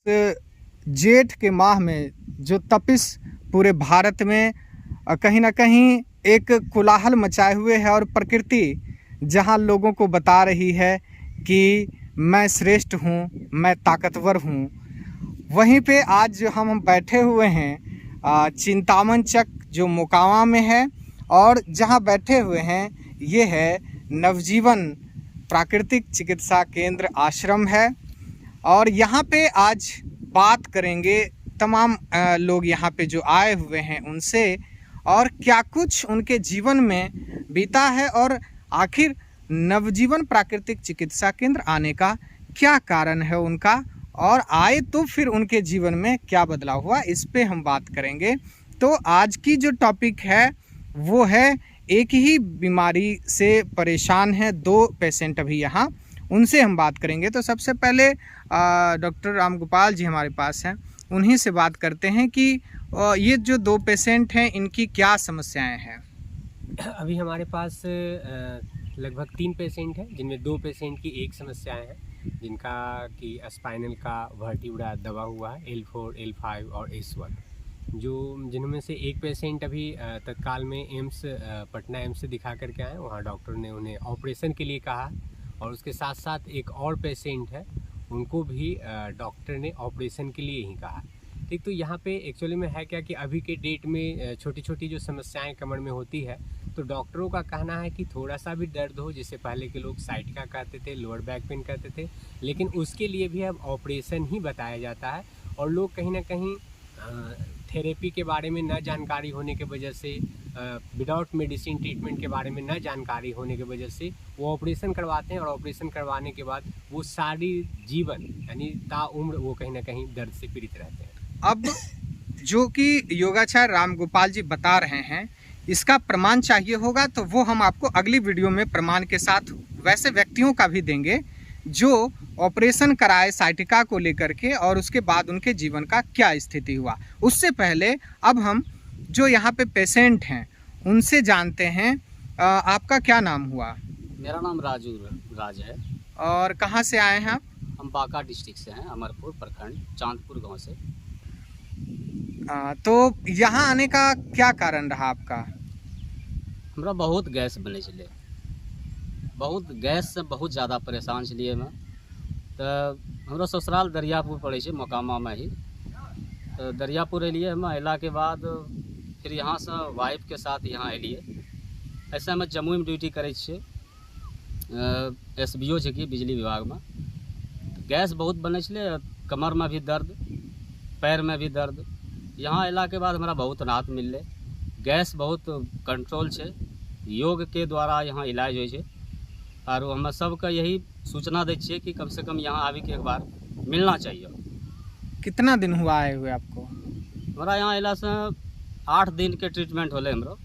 जेठ के माह में जो तपिश पूरे भारत में कहीं ना कहीं एक कोलाहल मचाए हुए है और प्रकृति जहां लोगों को बता रही है कि मैं श्रेष्ठ हूं, मैं ताकतवर हूं, वहीं पे आज जो हम बैठे हुए हैं चिंतामन चक जो मोकामा में है और जहां बैठे हुए हैं ये है नवजीवन प्राकृतिक चिकित्सा केंद्र आश्रम है। और यहाँ पे आज बात करेंगे तमाम लोग यहाँ पे जो आए हुए हैं उनसे, और क्या कुछ उनके जीवन में बीता है और आखिर नवजीवन प्राकृतिक चिकित्सा केंद्र आने का क्या कारण है उनका, और आए तो फिर उनके जीवन में क्या बदलाव हुआ, इस पे हम बात करेंगे। तो आज की जो टॉपिक है वो है, एक ही बीमारी से परेशान है 2 पेशेंट अभी यहाँ, उनसे हम बात करेंगे। तो सबसे पहले डॉक्टर राम गोपाल जी हमारे पास हैं, उन्हीं से बात करते हैं कि ये जो 2 पेशेंट हैं इनकी क्या समस्याएं हैं। अभी हमारे पास लगभग 3 पेशेंट हैं, जिनमें 2 पेशेंट की एक समस्याएं हैं, जिनका कि स्पाइनल का वर्टिब्रा दबा हुआ है, L4, L5 और S1। जिनमें से एक पेशेंट अभी तत्काल में एम्स पटना एम्स से दिखा करके आए, वहाँ डॉक्टर ने उन्हें ऑपरेशन के लिए कहा, और उसके साथ साथ एक और पेशेंट है, उनको भी डॉक्टर ने ऑपरेशन के लिए ही कहा। ठीक, तो यहाँ पे एक्चुअली में है क्या कि अभी के डेट में छोटी छोटी जो समस्याएं कमर में होती है, तो डॉक्टरों का कहना है कि थोड़ा सा भी दर्द हो, जैसे पहले के लोग साइटिका कहते थे, लोअर बैक पेन कहते थे, लेकिन उसके लिए भी अब ऑपरेशन ही बताया जाता है। और लोग कहीं ना कहीं थेरेपी के बारे में न जानकारी होने की वजह से, विदाउट मेडिसिन ट्रीटमेंट के बारे में न जानकारी होने की वजह से वो ऑपरेशन करवाते हैं, और ऑपरेशन करवाने के बाद वो सारी जीवन यानी ताउम्र वो कहीं ना कहीं दर्द से पीड़ित रहते हैं। अब जो कि योगाचार्य राम गोपाल जी बता रहे हैं, इसका प्रमाण चाहिए होगा तो वो हम आपको अगली वीडियो में प्रमाण के साथ वैसे व्यक्तियों का भी देंगे जो ऑपरेशन कराए साइटिका को लेकर के, और उसके बाद उनके जीवन का क्या स्थिति हुआ। उससे पहले अब हम जो यहाँ पे पेशेंट हैं उनसे जानते हैं। आपका क्या नाम हुआ? मेरा नाम राज है। और कहाँ से आए हैं आप? हम बांका डिस्ट्रिक्ट से हैं, अमरपुर प्रखंड, चांदपुर गांव से। तो यहाँ आने का क्या कारण रहा आपका? हमरा बहुत गैस बने चले, बहुत गैस से बहुत ज़्यादा परेशान छलिए मैं। तो हमरा ससुराल दरियापुर पड़े छे, मोकामा में ही। तो दरियापुर एलिए हम, अला के बाद फिर यहाँ से वाइफ के साथ यहाँ एलिए। ऐसे में जम्मू में ड्यूटी करे छे, SBO छे कि बिजली विभाग में। तो गैस बहुत बने चले, कमर में भी दर्द, पैर में भी दर्द। यहाँ अला के बाद हमरा बहुत राहत मिलले, गैस बहुत कंट्रोल छे, योग के द्वारा यहाँ इलाज हो छे। और हम सबका यही सूचना दे छिए कि कम से कम यहाँ आवे के एक बार मिलना चाहिए। कितना दिन हुआ आए हुए आपको? हमारा यहाँ अला से 8 दिन के ट्रीटमेंट होले हमरो,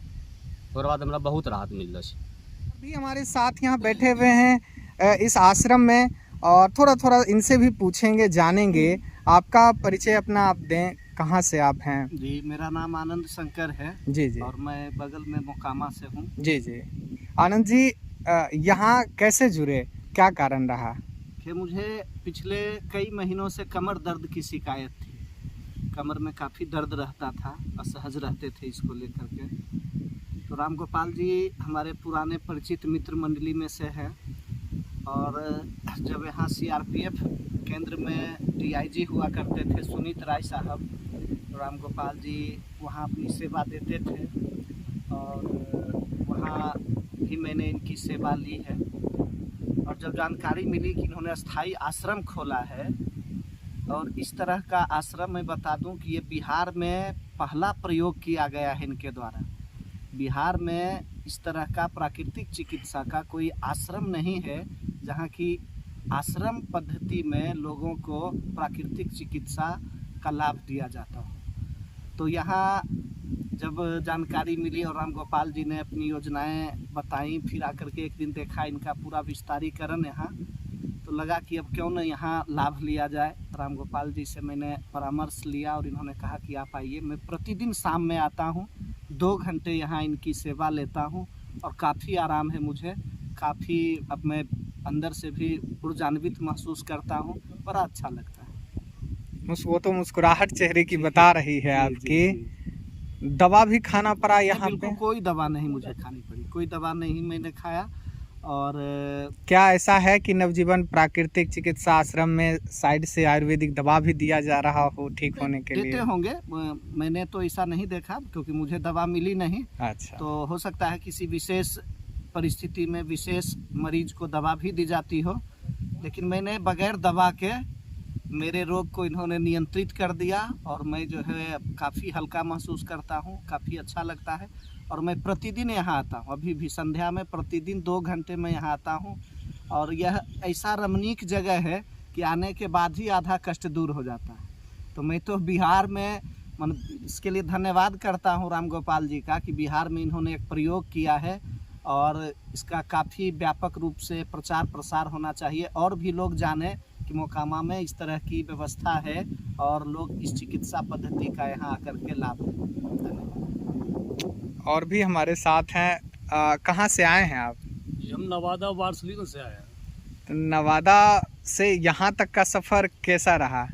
और बाद हमरा बहुत राहत मिल रहा है। अभी हमारे साथ यहाँ बैठे हुए हैं इस आश्रम में, और थोड़ा थोड़ा इनसे भी पूछेंगे, जानेंगे। आपका परिचय अपना आप दें, कहाँ से आप हैं? जी, मेरा नाम आनंद शंकर है। जी जी। और मैं बगल में मोकामा से हूँ। जी जी। आनंद जी, यहाँ कैसे जुड़े, क्या कारण रहा? कि मुझे पिछले कई महीनों से कमर दर्द की शिकायत थी। कमर में काफ़ी दर्द रहता था, असहज रहते थे इसको लेकर के। तो राम गोपाल जी हमारे पुराने परिचित मित्र मंडली में से हैं, और जब यहाँ CRPF केंद्र में DIG हुआ करते थे सुनीत राय साहब, तो राम गोपाल जी वहाँ अपनी सेवा देते थे, और वहाँ भी मैंने इनकी सेवा ली है। और जब जानकारी मिली कि इन्होंने स्थायी आश्रम खोला है, और इस तरह का आश्रम मैं बता दूं कि ये बिहार में पहला प्रयोग किया गया है इनके द्वारा। बिहार में इस तरह का प्राकृतिक चिकित्सा का कोई आश्रम नहीं है, जहाँ की आश्रम पद्धति में लोगों को प्राकृतिक चिकित्सा का लाभ दिया जाता हो। तो यहाँ जब जानकारी मिली और राम गोपाल जी ने अपनी योजनाएं बताई, फिर आकर के एक दिन देखा इनका पूरा विस्तारीकरण यहाँ, तो लगा कि अब क्यों न यहाँ लाभ लिया जाए। राम गोपाल जी से मैंने परामर्श लिया, और इन्होंने कहा कि आप आइए। मैं प्रतिदिन शाम में आता हूँ, 2 घंटे यहाँ इनकी सेवा लेता हूँ, और काफ़ी आराम है मुझे। काफ़ी अब मैं अंदर से भी ऊर्जान्वित महसूस करता हूँ, बड़ा अच्छा लगता है। वो तो मुस्कुराहट चेहरे की बता रही है जी, आपकी। जी। दवा भी खाना पड़ा यहाँ बिल्कुल पे? कोई दवा नहीं मुझे खानी पड़ी, कोई दवा नहीं मैंने खाया। और क्या ऐसा है कि नवजीवन प्राकृतिक चिकित्सा आश्रम में साइड से आयुर्वेदिक दवा भी दिया जा रहा हो ठीक होने के देते लिए? होंगे, मैंने तो ऐसा नहीं देखा क्योंकि मुझे दवा मिली नहीं। अच्छा। तो हो सकता है किसी विशेष परिस्थिति में विशेष मरीज को दवा भी दी जाती हो, लेकिन मैंने बगैर दवा के मेरे रोग को इन्होंने नियंत्रित कर दिया और मैं जो है काफ़ी हल्का महसूस करता हूँ, काफ़ी अच्छा लगता है। और मैं प्रतिदिन यहाँ आता हूँ, अभी भी संध्या में प्रतिदिन 2 घंटे मैं यहाँ आता हूँ। और यह ऐसा रमणीक जगह है कि आने के बाद ही आधा कष्ट दूर हो जाता है। तो मैं तो बिहार में इसके लिए धन्यवाद करता हूँ राम गोपाल जी का कि बिहार में इन्होंने एक प्रयोग किया है और इसका काफ़ी व्यापक रूप से प्रचार प्रसार होना चाहिए और भी लोग जाने कि मोकामा में इस तरह की व्यवस्था है और लोग इस चिकित्सा पद्धति का यहाँ आकर के लाभ लें। और भी हमारे साथ हैं। कहाँ से आए हैं आप? जी हम नवादा वारसलीगंज से आए हैं। तो नवादा से यहाँ तक का सफ़र कैसा रहा?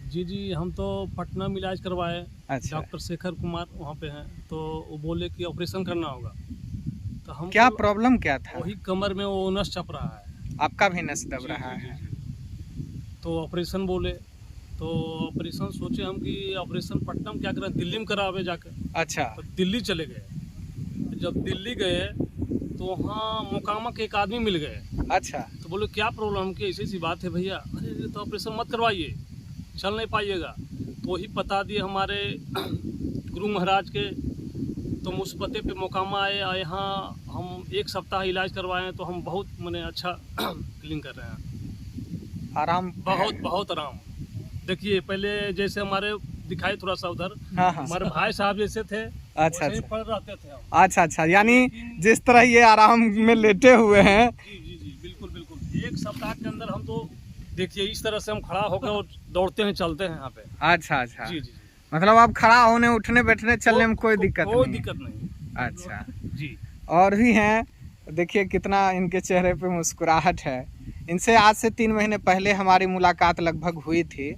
जी हम तो पटना में इलाज करवाए। अच्छा। डॉक्टर शेखर कुमार वहाँ पे हैं, तो वो बोले कि ऑपरेशन करना होगा। तो हम क्या प्रॉब्लम क्या था? वही कमर में वो नस चप रहा है। आपका भी नस दब जी, रहा जी, है? जी। तो ऑपरेशन बोले, तो ऑपरेशन सोचे हम कि ऑपरेशन पटना में क्या करें, दिल्ली में करावे जाकर। अच्छा। तो दिल्ली चले गए। जब दिल्ली गए तो वहाँ मोकामा के एक आदमी मिल गए। अच्छा। तो बोले क्या प्रॉब्लम की, ऐसी सी बात है भैया। अरे तो ऑपरेशन मत करवाइए, चल नहीं पाइएगा। तो वही बता दिए हमारे गुरु महाराज के। तो उस पते पे मोकामा आए और यहाँ हम 1 सप्ताह इलाज करवाए तो हम बहुत मैंने अच्छा फीलिंग कर रहे हैं। आराम? बहुत आराम। देखिए पहले जैसे हमारे दिखाई थोड़ा सा उधर, हाँ। हमारे भाई साहब जैसे थे, अच्छा वैसे ही अच्छा। पड़ रहते थे हम। अच्छा, यानी जिस तरह ये आराम में लेटे हुए हैं। जी बिल्कुल। 1 सप्ताह के अंदर हम तो देखिए इस तरह से हम खड़ा होकर और दौड़ते हैं, चलते हैं यहाँ पे। अच्छा। जी मतलब आप खड़ा होने उठने बैठने चलने में कोई दिक्कत नहीं? कोई दिक्कत नहीं। अच्छा जी। और भी हैं, देखिए कितना इनके चेहरे पे मुस्कुराहट है। इनसे आज से 3 महीने पहले हमारी मुलाकात लगभग हुई थी।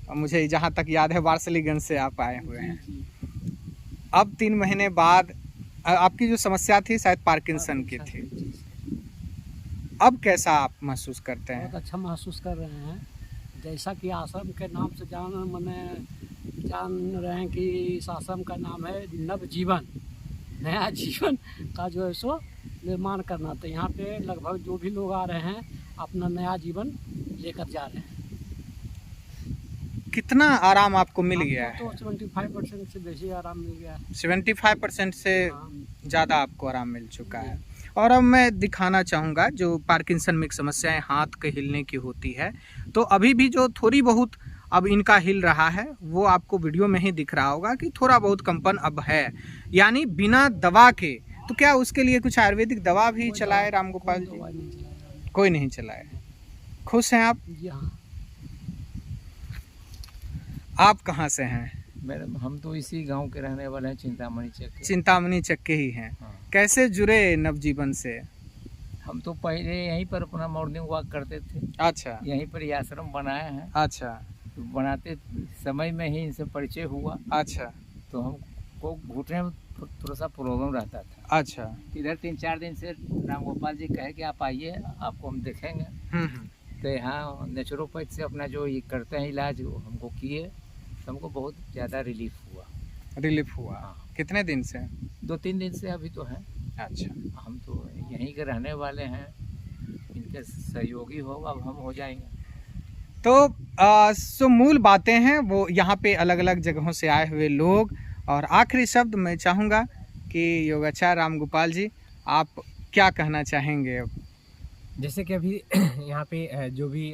और मुझे जहाँ तक याद है वारसलीगंज से आप आए हुए हैं। अब 3 महीने बाद आपकी जो समस्या थी शायद पार्किंसन की थी। अब कैसा आप महसूस करते हैं? बहुत अच्छा महसूस कर रहे हैं। जैसा कि आश्रम के नाम से जान रहे हैं कि इस आश्रम का नाम है नवजीवन, नया जीवन का जो है सो निर्माण करना। तो यहाँ पे लगभग जो भी लोग आ रहे हैं अपना नया जीवन लेकर जा रहे हैं। कितना आराम आपको मिल गया है? तो 75% से बेसी आराम मिल गया है। 75% से हाँ। ज़्यादा आपको आराम मिल चुका है। और अब मैं दिखाना चाहूँगा जो पार्किंसन में समस्याएं हाथ के हिलने की होती है, तो अभी भी जो थोड़ी बहुत अब इनका हिल रहा है वो आपको वीडियो में ही दिख रहा होगा कि थोड़ा बहुत कंपन अब है, यानी बिना दवा के। तो क्या उसके लिए कुछ आयुर्वेदिक दवा भी चलाए राम गोपाल जी? कोई नहीं चलाए। खुश हैं आप? जी हाँ। आप कहाँ से हैं? मैडम हम तो इसी गांव के रहने वाले हैं, चिंतामणि चक्के। चिंतामणि चक्के ही हैं। हाँ। कैसे जुड़े नवजीवन से? हम तो पहले यहीं पर अपना मॉर्निंग वॉक करते थे। अच्छा यहीं पर ये आश्रम बनाए हैं। अच्छा तो बनाते समय में ही इनसे परिचय हुआ। अच्छा तो हमको घुटने में थोड़ा सा प्रॉब्लम रहता था। अच्छा। इधर 3-4 दिन से राम गोपाल जी कहे कि आप आइए, आपको हम देखेंगे। तो यहाँ नेचुरोपैथ से अपना जो ये करते हैं इलाज वो हमको किए, तो हमको बहुत ज़्यादा रिलीफ हुआ। हाँ। कितने दिन से? 2-3 दिन से अभी तो है। अच्छा। हम तो यहीं के रहने वाले हैं, इनके सहयोगी हो, अब हम हो जाएंगे। तो सो मूल बातें हैं वो यहाँ पे अलग अलग जगहों से आए हुए लोग। और आखिरी शब्द मैं चाहूँगा कि योगाचार्य राम गोपाल जी आप क्या कहना चाहेंगे? जैसे कि अभी यहाँ पे जो भी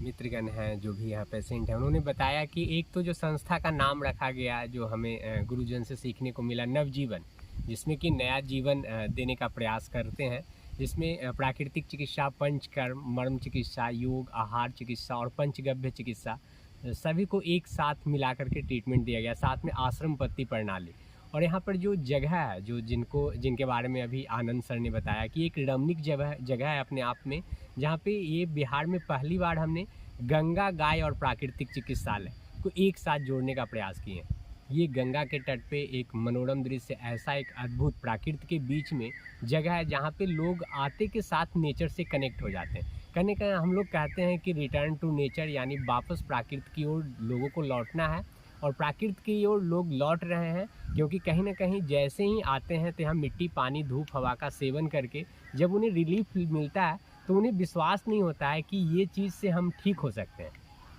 मित्रगण हैं, जो भी यहाँ पेशेंट हैं, उन्होंने बताया कि एक तो जो संस्था का नाम रखा गया जो हमें गुरुजन से सीखने को मिला, नवजीवन, जिसमें कि नया जीवन देने का प्रयास करते हैं, जिसमें प्राकृतिक चिकित्सा, पंचकर्म, मर्म चिकित्सा, योग, आहार चिकित्सा और पंचगव्य चिकित्सा सभी को एक साथ मिला करके ट्रीटमेंट दिया गया, साथ में आश्रम पत्ति प्रणाली। और यहाँ पर जो जगह है, जो जिनके बारे में अभी आनंद सर ने बताया कि एक रमणीक जगह है अपने आप में, जहाँ पे ये बिहार में पहली बार हमने गंगा, गाय और प्राकृतिक चिकित्सालय को एक साथ जोड़ने का प्रयास किए हैं। ये गंगा के तट पे एक मनोरम दृश्य, ऐसा एक अद्भुत प्रकृति के बीच में जगह है जहाँ पे लोग आते के साथ नेचर से कनेक्ट हो जाते हैं। कहने का हम लोग कहते हैं कि रिटर्न टू नेचर, यानी वापस प्रकृति की ओर लोगों को लौटना है, और प्रकृति की ओर लोग लौट रहे हैं, क्योंकि कहीं ना कहीं जैसे ही आते हैं तो हम मिट्टी, पानी, धूप, हवा का सेवन करके जब उन्हें रिलीफ मिलता है तो उन्हें विश्वास नहीं होता है कि ये चीज़ से हम ठीक हो सकते हैं,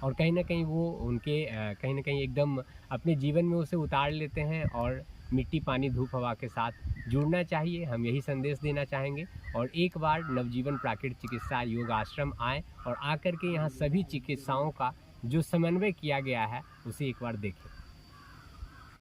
और कहीं ना कहीं वो उनके कहीं ना कहीं एकदम अपने जीवन में उसे उतार लेते हैं और मिट्टी, पानी, धूप, हवा के साथ जुड़ना चाहिए। हम यही संदेश देना चाहेंगे, और एक बार नवजीवन प्राकृतिक चिकित्सा योग आश्रम आएँ और आकर के यहाँ सभी चिकित्साओं का जो समन्वय किया गया है उसे एक बार देखें।